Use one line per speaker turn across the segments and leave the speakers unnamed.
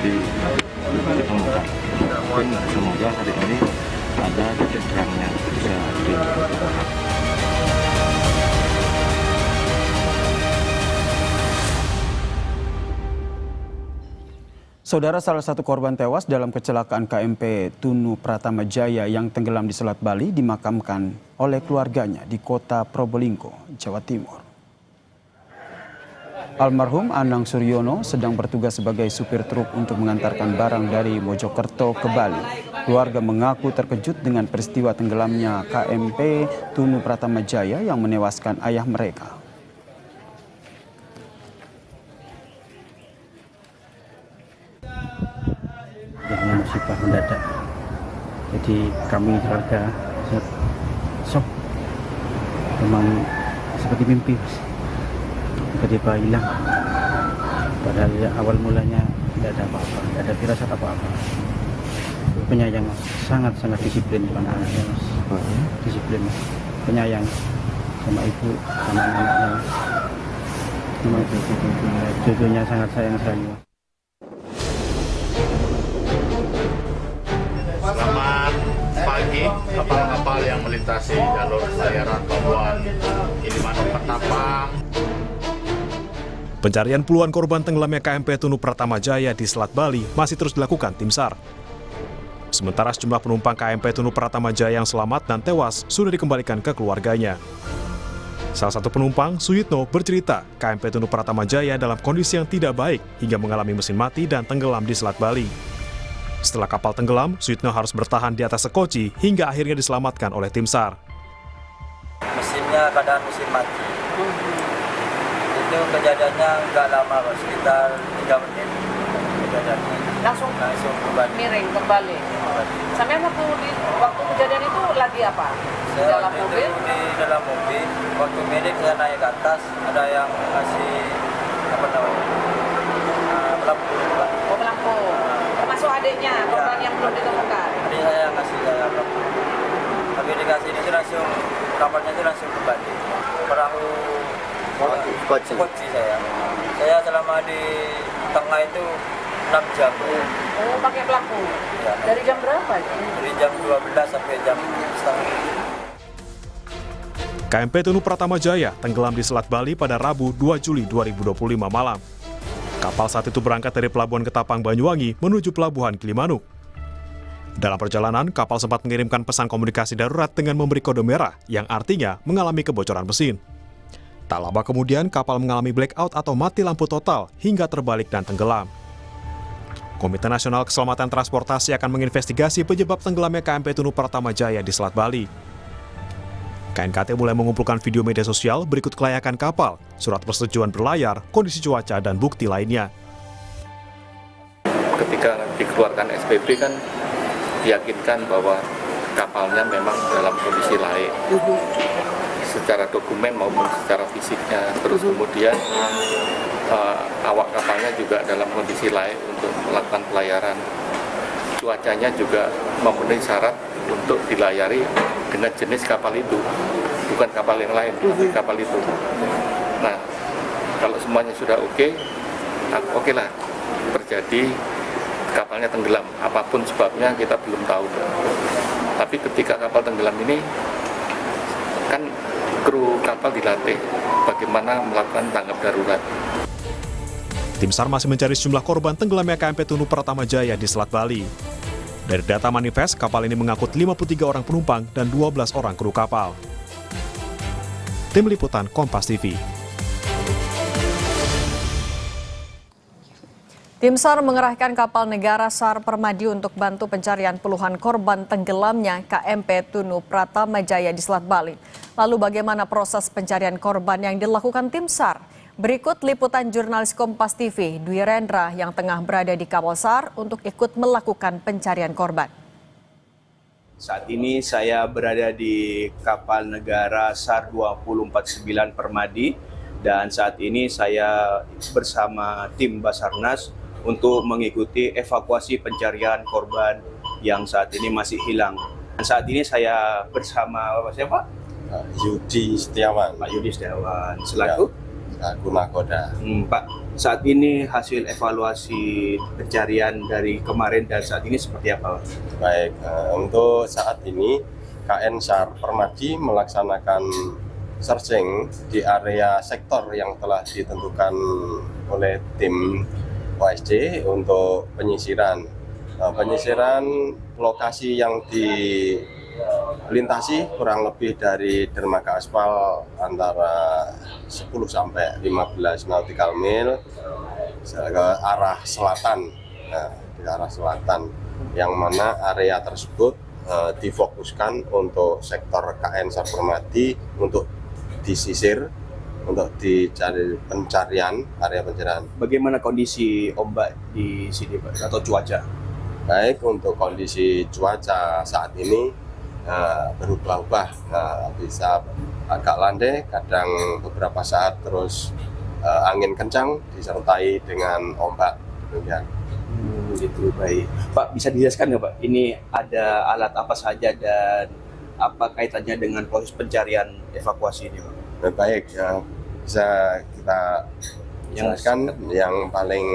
ditemukan. Semoga hari ini ada titik terangnya bisa ditemukan.
Saudara, salah satu korban tewas dalam kecelakaan KMP Tunu Pratama Jaya yang tenggelam di Selat Bali dimakamkan oleh keluarganya di kota Probolinggo, Jawa Timur. Almarhum Anang Suryono sedang bertugas sebagai supir truk untuk mengantarkan barang dari Mojokerto ke Bali. Keluarga mengaku terkejut dengan peristiwa tenggelamnya KMP Tunu Pratama Jaya yang menewaskan ayah mereka.
Adanya musibah mendadak, jadi kami keluarga shock, memang seperti mimpi, tiba-tiba hilang. Padahal ya, awal mulanya tidak ada apa-apa, tidak ada firasat apa-apa. Penyayang, sangat-sangat disiplin anaknya, disiplin, penyayang sama ibu, sama anaknya, sama cucunya sangat sayang sekali.
Selamat pagi, kapal-kapal yang melintasi jalur pelayaran Pelabuhan Gilimanuk Ketapang.
Pencarian puluhan korban tenggelamnya KMP Tunu Pratama Jaya di Selat Bali masih terus dilakukan tim SAR. Sementara sejumlah penumpang KMP Tunu Pratama Jaya yang selamat dan tewas sudah dikembalikan ke keluarganya. Salah satu penumpang, Suyitno, bercerita KMP Tunu Pratama Jaya dalam kondisi yang tidak baik hingga mengalami mesin mati dan tenggelam di Selat Bali. Setelah kapal tenggelam, Suyitno harus bertahan di atas sekoci hingga akhirnya diselamatkan oleh tim SAR.
Mesinnya keadaan mesin mati. Itu kejadiannya nggak lama, sekitar 3 menit kejadiannya.
Langsung
kembali.
miring kembali. Sampai waktu kejadian itu lagi apa?
Saya
dalam
waktu
mobil?
itu di dalam mobil. Waktu miring saya naik ke atas, ada yang ngasih apa namanya? Pelampung.
Oh, pelampung. Termasuk adiknya, korban yang belum ditemukan.
Adik saya yang ngasih saya pelampung. Tapi dikasih ini langsung kapalnya itu langsung kembali. Perahu koci saya. Saya selama di tengah itu 6 jam.
Oh, pakai pelampung.
Ya.
Dari jam berapa itu?
Dari jam 12 sampai jam setengah.
KMP Tunu Pratama Jaya tenggelam di Selat Bali pada Rabu 2 Juli 2025 malam. Kapal saat itu berangkat dari Pelabuhan Ketapang Banyuwangi menuju Pelabuhan Gilimanuk. Dalam perjalanan, kapal sempat mengirimkan pesan komunikasi darurat dengan memberi kode merah yang artinya mengalami kebocoran mesin. Tak lama kemudian, kapal mengalami blackout atau mati lampu total hingga terbalik dan tenggelam. Komite Nasional Keselamatan Transportasi akan menginvestigasi penyebab tenggelamnya KMP Tunu Pratama Jaya di Selat Bali. KNKT mulai mengumpulkan video media sosial berikut kelayakan kapal, surat persetujuan berlayar, kondisi cuaca, dan bukti lainnya.
Ketika dikeluarkan SPP kan diyakinkan bahwa kapalnya memang dalam kondisi layak secara dokumen maupun secara fisiknya. Terus kemudian awak kapalnya juga dalam kondisi layak untuk melakukan pelayaran. Cuacanya juga memenuhi syarat untuk dilayari dengan jenis kapal itu, bukan kapal yang lain, tapi kapal itu. Nah, kalau semuanya sudah oke lah terjadi kapalnya tenggelam. Apapun sebabnya kita belum tahu. Tapi ketika kapal tenggelam ini, kan kru kapal dilatih bagaimana melakukan tanggap darurat.
Tim SAR masih mencari sejumlah korban tenggelamnya KMP Tunu Pratama Jaya di Selat Bali. Dari data manifest, kapal ini mengangkut 53 orang penumpang dan 12 orang kru kapal. Tim Liputan Kompas TV.
Tim SAR mengerahkan kapal negara SAR Permadi untuk bantu pencarian puluhan korban tenggelamnya KMP Tunu Pratama Jaya di Selat Bali. Lalu bagaimana proses pencarian korban yang dilakukan tim SAR? Berikut liputan jurnalis Kompas TV, Dwi Rendra yang tengah berada di kapal SAR untuk ikut melakukan pencarian korban.
Saat ini saya berada di kapal negara SAR 2049 Permadi dan saat ini saya bersama tim Basarnas untuk mengikuti evakuasi pencarian korban yang saat ini masih hilang. Dan saat ini saya bersama siapa?
Yudi Setiawan.
Pak Yudi Setiawan. Selaku?
Selaku Nakoda.
Pak, Saat ini hasil evaluasi pencarian dari kemarin dan saat ini seperti apa?
Baik, untuk saat ini KN SAR Permadi melaksanakan searching di area sektor yang telah ditentukan oleh tim OSD untuk penyisiran. Penyisiran lokasi yang dilintasi kurang lebih dari dermaga aspal antara 10 sampai 15 nautical mil ke arah selatan, ke arah selatan, yang mana area tersebut difokuskan untuk sektor KN SAR Permadi untuk disisir, untuk dicari pencarian, area pencarian.
Bagaimana kondisi ombak di sini, Pak, atau cuaca?
Baik, untuk kondisi cuaca saat ini berubah-ubah, bisa agak landai, kadang beberapa saat terus angin kencang disertai dengan ombak. Demikian.
Gitu, baik. Pak, bisa dijelaskan nggak, Pak? Ini ada alat apa saja dan apa kaitannya dengan proses pencarian evakuasi ini, Pak?
Baik, bisa kita jelaskan yang paling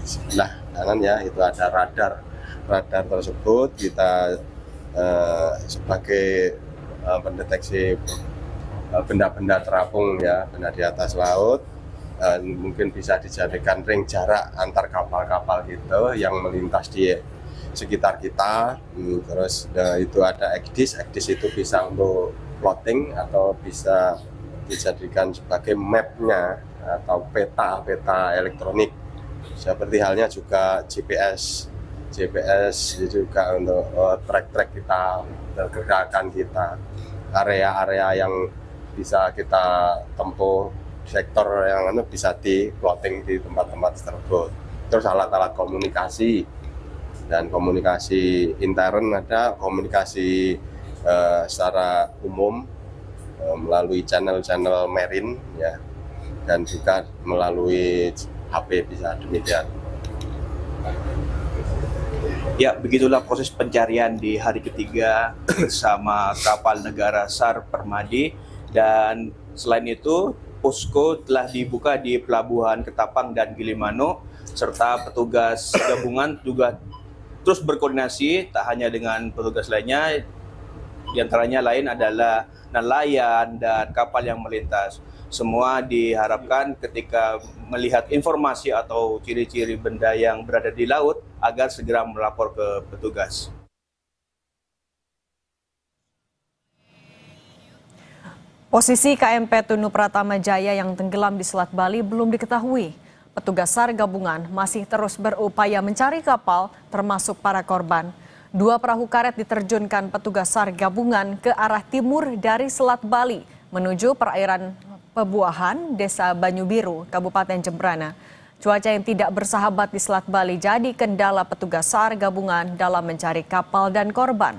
sebelah kanan ya, itu ada radar. Radar tersebut kita sebagai pendeteksi benda-benda terapung ya, benda di atas laut, mungkin bisa dijadikan ring jarak antar kapal-kapal gitu yang melintas di sekitar kita. Terus itu ada ECDIS itu bisa untuk plotting atau bisa dijadikan sebagai mapnya atau peta elektronik. Seperti halnya juga GPS juga untuk track kita, pergerakan kita, area-area yang bisa kita tempuh, sektor yang bisa di plotting di tempat-tempat tersebut. Terus alat-alat komunikasi dan komunikasi intern, ada komunikasi secara umum melalui channel-channel marine ya, dan juga melalui HP bisa demikian.
Ya, begitulah proses pencarian di hari ketiga bersama kapal negara SAR Permadi, dan selain itu posko telah dibuka di Pelabuhan Ketapang dan Gilimanuk, serta petugas gabungan juga terus berkoordinasi tak hanya dengan petugas lainnya, di antaranya lain adalah nelayan dan kapal yang melintas. Semua diharapkan ketika melihat informasi atau ciri-ciri benda yang berada di laut agar segera melapor ke petugas.
Posisi KMP Tunu Pratama Jaya yang tenggelam di Selat Bali belum diketahui. Petugas SAR gabungan masih terus berupaya mencari kapal termasuk para korban. 2 perahu karet diterjunkan petugas SAR gabungan ke arah timur dari Selat Bali menuju perairan Pebuahan, Desa Banyu Biru, Kabupaten Jembrana. Cuaca yang tidak bersahabat di Selat Bali jadi kendala petugas SAR gabungan dalam mencari kapal dan korban.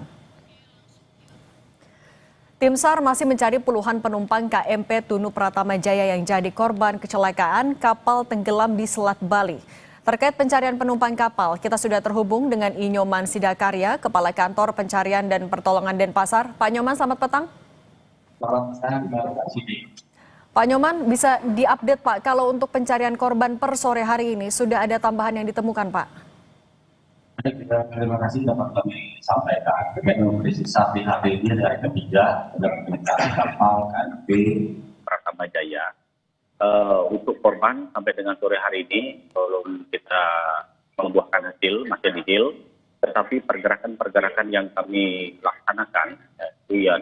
Tim SAR masih mencari puluhan penumpang KMP Tunu Pratama Jaya yang jadi korban kecelakaan kapal tenggelam di Selat Bali. Terkait pencarian penumpang kapal, kita sudah terhubung dengan Inyoman Sidakarya, Kepala Kantor Pencarian dan Pertolongan Denpasar. Pak Nyoman, selamat petang. Pak Nyoman, bisa diupdate Pak, kalau untuk pencarian korban per sore hari ini sudah ada tambahan yang ditemukan Pak?
Terima kasih dapat kami sampaikan. Terkait dengan saat hari ini dari ketiga komunikasi kapal KMP Pratama Jaya. Untuk korban sampai dengan sore hari ini belum kita membuahkan hasil, masih nihil. Tetapi pergerakan-pergerakan yang kami laksanakan, yaitu ya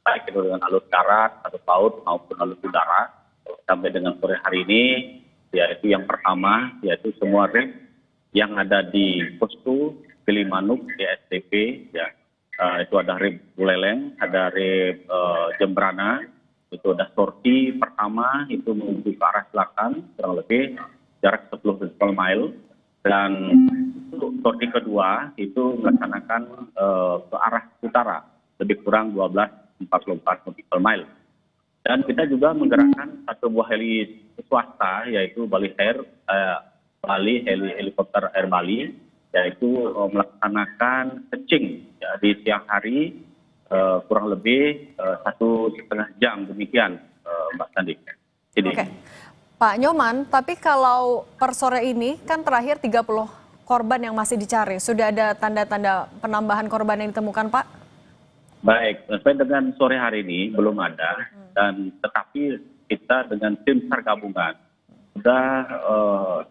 baik itu dengan alur darat, alur laut maupun alur udara, sampai dengan sore hari ini, yaitu yang pertama, yaitu semua rem yang ada di posko Gilimanuk di SDP, ya, itu ada rem Buleleng, ada rem Jembrana, itu ada sorti pertama itu menuju ke arah selatan kurang lebih jarak 10 nautical mile, dan untuk sorti kedua itu melaksanakan ke arah utara lebih kurang 12,44 nautical mile. Dan kita juga menggerakkan satu buah heli swasta yaitu Bali Air, helikopter Air Bali, yaitu melaksanakan searching ya, di siang hari kurang lebih 1,5 jam demikian, Mbak Sandi. Jadi.
Oke. Pak Nyoman, tapi kalau per sore ini kan terakhir 30 korban yang masih dicari. Sudah ada tanda-tanda penambahan korban yang ditemukan, Pak?
Baik, sampai dengan sore hari ini belum ada, dan tetapi kita dengan tim SAR gabungan sudah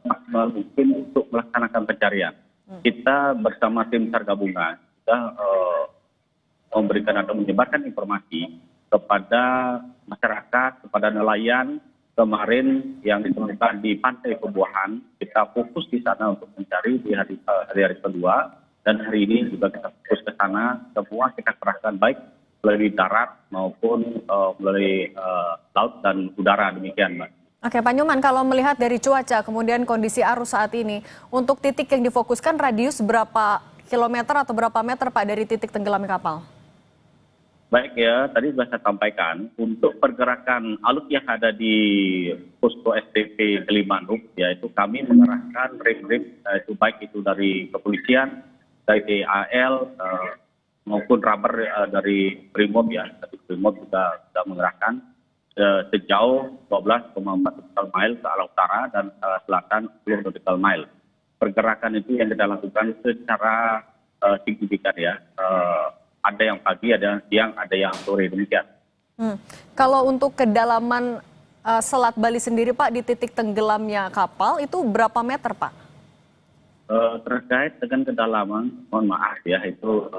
maksimal mungkin untuk melaksanakan pencarian. Kita bersama tim SAR gabungan sudah memberikan atau menyebarkan informasi kepada masyarakat, kepada nelayan. Kemarin yang ditemukan di Pantai Pebuahan, kita fokus di sana untuk mencari di hari kedua, dan hari ini juga kita fokus ke sana. Semua kita kerahkan baik melalui darat maupun melalui laut dan udara, demikian, Mbak.
Oke, Pak Nyoman, kalau melihat dari cuaca kemudian kondisi arus saat ini, untuk titik yang difokuskan radius berapa kilometer atau berapa meter, Pak, dari titik tenggelamnya kapal?
Baik ya, tadi sudah saya sampaikan, untuk pergerakan alut yang ada di posko STP Gilimanuk, yaitu kami mengerahkan rim-rim, baik itu dari kepolisian, dari AL, maupun rubber dari Brimob ya. Tapi Brimob juga sudah mengerahkan sejauh 12,4 nautical mile ke arah utara dan selatan 10 nautical mile. Pergerakan itu yang kita lakukan secara signifikan ya. Ada yang pagi, ada yang siang, ada yang sore, demikian.
Kalau untuk kedalaman Selat Bali sendiri, Pak, di titik tenggelamnya kapal itu berapa meter, Pak?
Terkait dengan kedalaman, mohon maaf ya, itu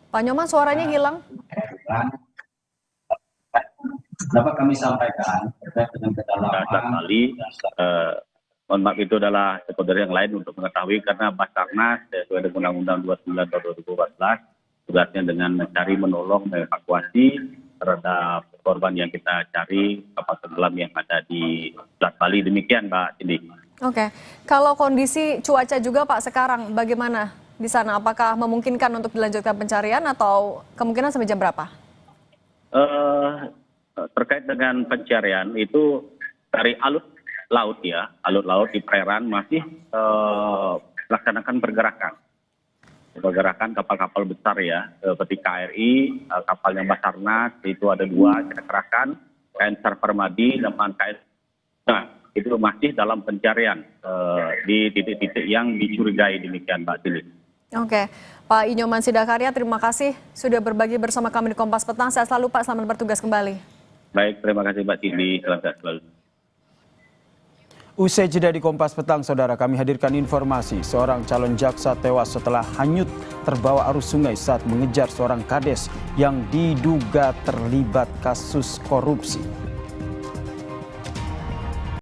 Pak Nyoman, suaranya hilang.
dapat kami sampaikan terkait dengan kedalaman Bali. Mohon maaf, itu adalah stakeholder yang lain untuk mengetahui, karena Basarnas sesuai dengan Undang-Undang 29 tahun 2014 tugasnya dengan mencari, menolong, mengevakuasi terhadap korban yang kita cari kapal tenggelam yang ada di Selat Bali. Demikian, Mbak Cindy.
Oke, kalau kondisi cuaca juga, Pak, sekarang bagaimana di sana? Apakah memungkinkan untuk dilanjutkan pencarian atau kemungkinan sampai jam berapa?
Terkait dengan pencarian itu dari alut laut ya, alut laut di perairan masih melaksanakan pergerakan kapal-kapal besar ya, seperti KRI, kapalnya Basarnas itu ada 2 kita kerahkan, KN SAR Permadi dan KN. Nah, itu masih dalam pencarian di titik-titik yang dicurigai, demikian, Mbak Cili.
Oke, Pak Inyoman Sidakarya, terima kasih sudah berbagi bersama kami di Kompas Petang. Sehat selalu, Pak, selamat bertugas kembali.
Baik, terima kasih, Mbak Cili, selamat selalu.
Usai jeda di Kompas Petang, saudara, kami hadirkan informasi seorang calon jaksa tewas setelah hanyut terbawa arus sungai saat mengejar seorang kades yang diduga terlibat kasus korupsi.